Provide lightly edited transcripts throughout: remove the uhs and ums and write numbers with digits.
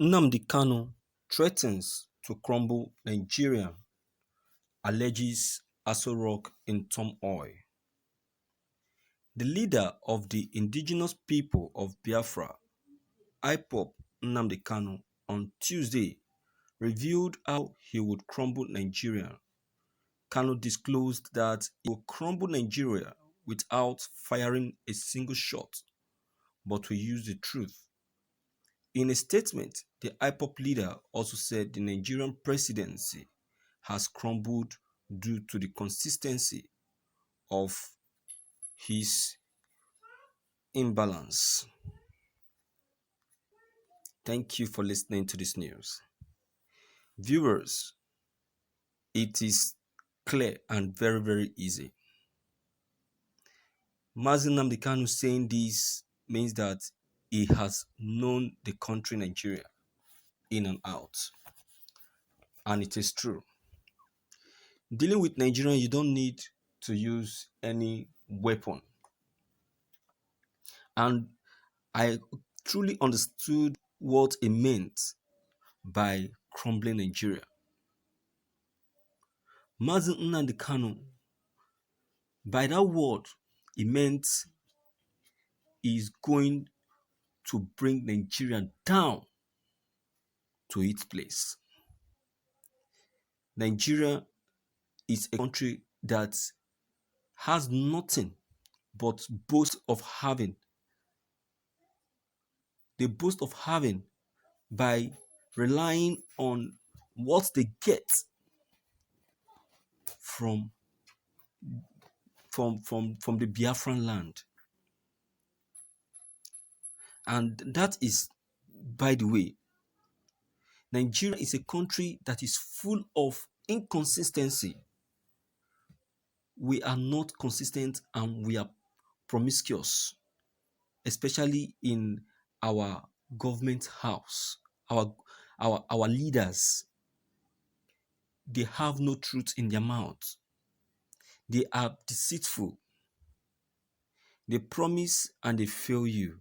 Nnamdi Kanu threatens to crumble Nigeria, alleges Aso Rock in turmoil. The leader of the indigenous people of Biafra, IPOB Nnamdi Kanu, on Tuesday revealed how he would crumble Nigeria. Kanu disclosed that he will crumble Nigeria without firing a single shot, but will use the truth. In a statement, the IPOB leader also said the Nigerian presidency has crumbled due to the consistency of his imbalance. Thank you for listening to this news. Viewers, it is clear and very, very easy. Mazi Nnamdi Kanu saying this means that he has known the country Nigeria in and out. And it is true. Dealing with Nigeria, you don't need to use any weapon. And I truly understood what it meant by crumbling Nigeria. Mazi Nnamdi Kanu, by that word, it meant he's going to bring Nigeria down to its place. Nigeria is a country that has nothing but boast of having. They boast of having by relying on what they get from the Biafran land. And that is, by the way, Nigeria is a country that is full of inconsistency. We are not consistent and we are promiscuous, especially in our government house. Our leaders, they have no truth in their mouth. They are deceitful. They promise and they fail you.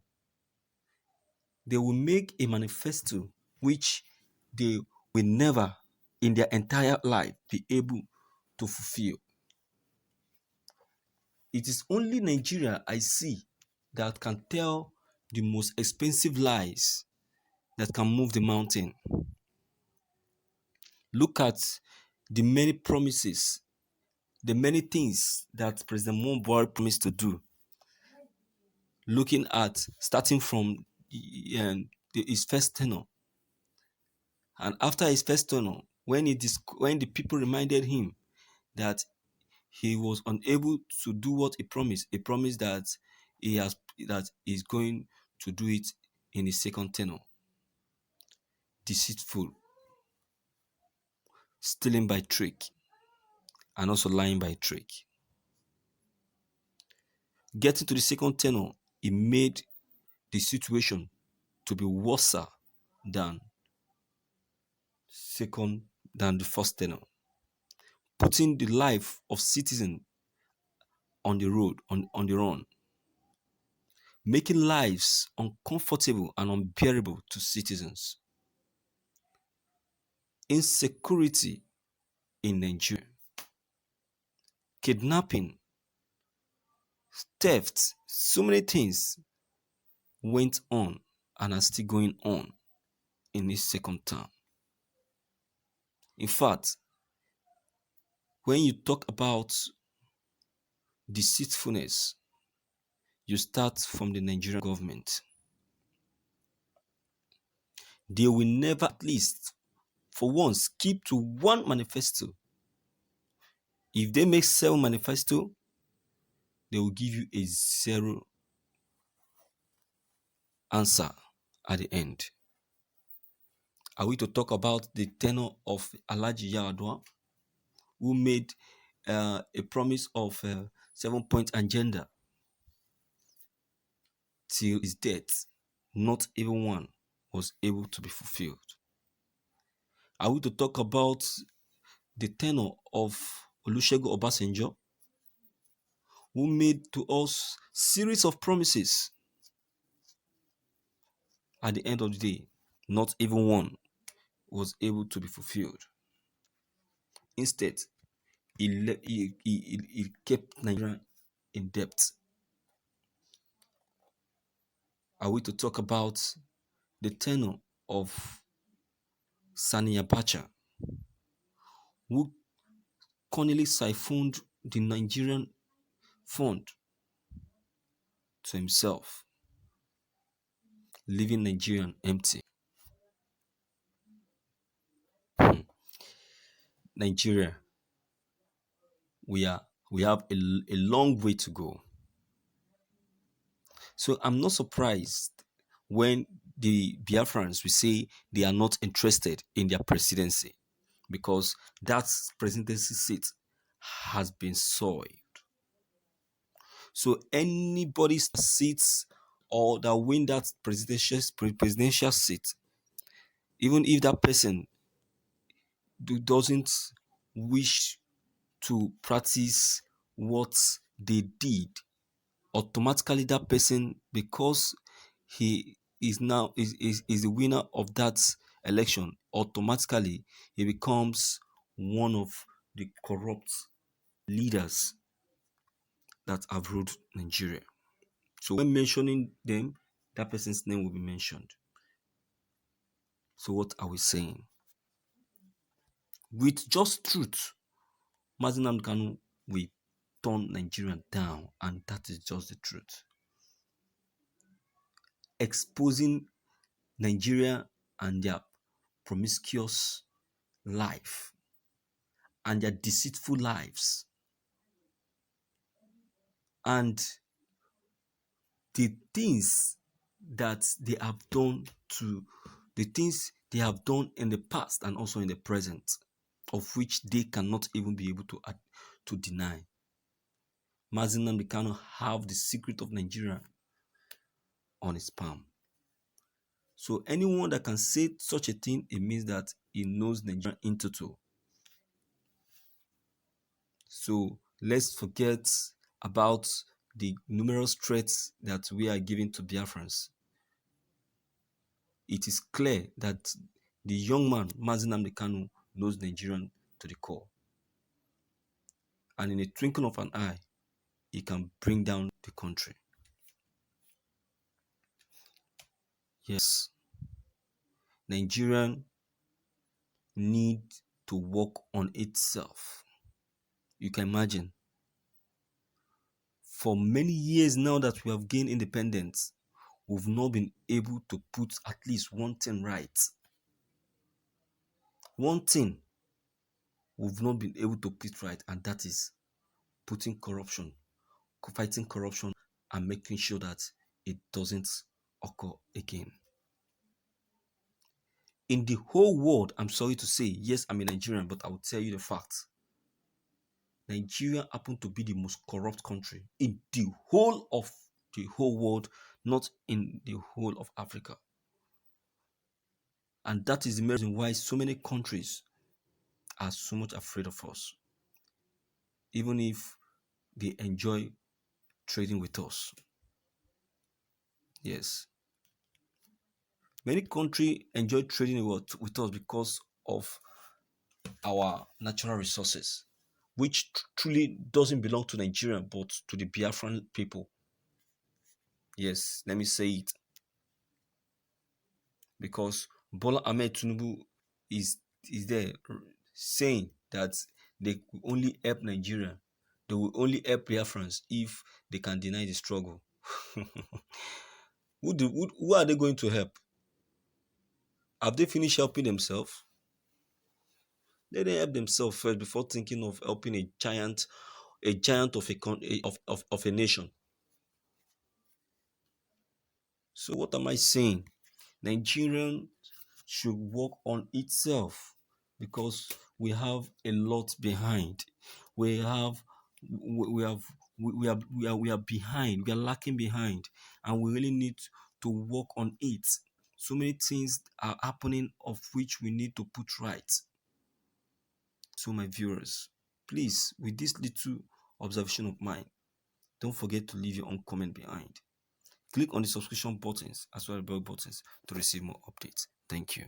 They will make a manifesto which they will never in their entire life be able to fulfill. It is only Nigeria I see that can tell the most expensive lies that can move the mountain. Look at the many promises, the many things that President Mubarak promised to do. Looking at starting from his first tenure, and after his first tenure, when the people reminded him that he was unable to do what he promised that he's going to do it in his second tenure. Deceitful, stealing by trick, and also lying by trick. Getting to the second tenure, he made the situation to be worse than the first tenure, putting the life of citizens on the road, on the run, making lives uncomfortable and unbearable to citizens. Insecurity in Nigeria, kidnapping, theft, so many things went on and are still going on in his second term. In fact, when you talk about deceitfulness, you start from the Nigerian government. They will never, at least for once, keep to one manifesto. If they make 7 manifesto, they will give you a 0 answer at the end. Are we to talk about the tenure of Alhaji Yar'Adua, who made a promise of 7-point agenda till his death? Not even one was able to be fulfilled. Are we to talk about the tenure of Olusegun Obasanjo, who made to us series of promises? At the end of the day, Not even one was able to be fulfilled. Instead, he kept Nigeria in debt. Are we to talk about the tenure of Sani Abacha, who cunningly siphoned the Nigerian fund to himself, leaving Nigeria empty? Nigeria, we are we have a long way to go. So I'm not surprised when the Biafrans will say they are not interested in their presidency because that presidency seat has been soiled. So anybody that sits or that win that presidential seat, even if that person doesn't wish to practice what they did, automatically that person, because he is now is the winner of that election, automatically he becomes one of the corrupt leaders that have ruled Nigeria. So when mentioning them, that person's name will be mentioned. So what are we saying? With just truth, Mazi Nnamdi Kanu will turn Nigeria down, and that is just the truth. Exposing Nigeria and their promiscuous life and their deceitful lives and the things that they have done to the things they have done in the past and also in the present, of which they cannot even be able to deny. Mazi Nnamdi Kanu have the secret of Nigeria on his palm. So anyone that can say such a thing, it means that he knows Nigeria in total. So let's forget about the numerous threats that we are giving to Biafrans. It is clear that the young man, Mazi Nnamdi Kanu, knows Nigerian to the core. And in a twinkle of an eye, he can bring down the country. Yes, Nigerian need to work on itself. You can imagine, for many years now that we have gained independence, we've not been able to put at least one thing right. One thing we've not been able to put right, and that is fighting corruption, and making sure that it doesn't occur again. In the whole world, I'm sorry to say, yes, I'm a Nigerian, but I will tell you the facts. Nigeria happened to be the most corrupt country in the whole world, not in the whole of Africa. And that is the main reason why so many countries are so much afraid of us, even if they enjoy trading with us. Yes. Many countries enjoy trading with us because of our natural resources, which truly doesn't belong to Nigeria, but to the Biafran people. Yes, let me say it. Because Bola Ahmed Tinubu is there saying that they will only help Nigeria. They will only help Biafrans if they can deny the struggle. Who are they going to help? Have they finished helping themselves? Let them help themselves first before thinking of helping a giant of a nation. So what am I saying? Nigerian should work on itself because we have a lot behind. We have we have we are behind. We are lacking behind, and we really need to work on it. So many things are happening of which we need to put right. So my viewers, please, with this little observation of mine, don't forget to leave your own comment behind. Click on the subscription buttons as well as bell buttons to receive more updates. Thank you.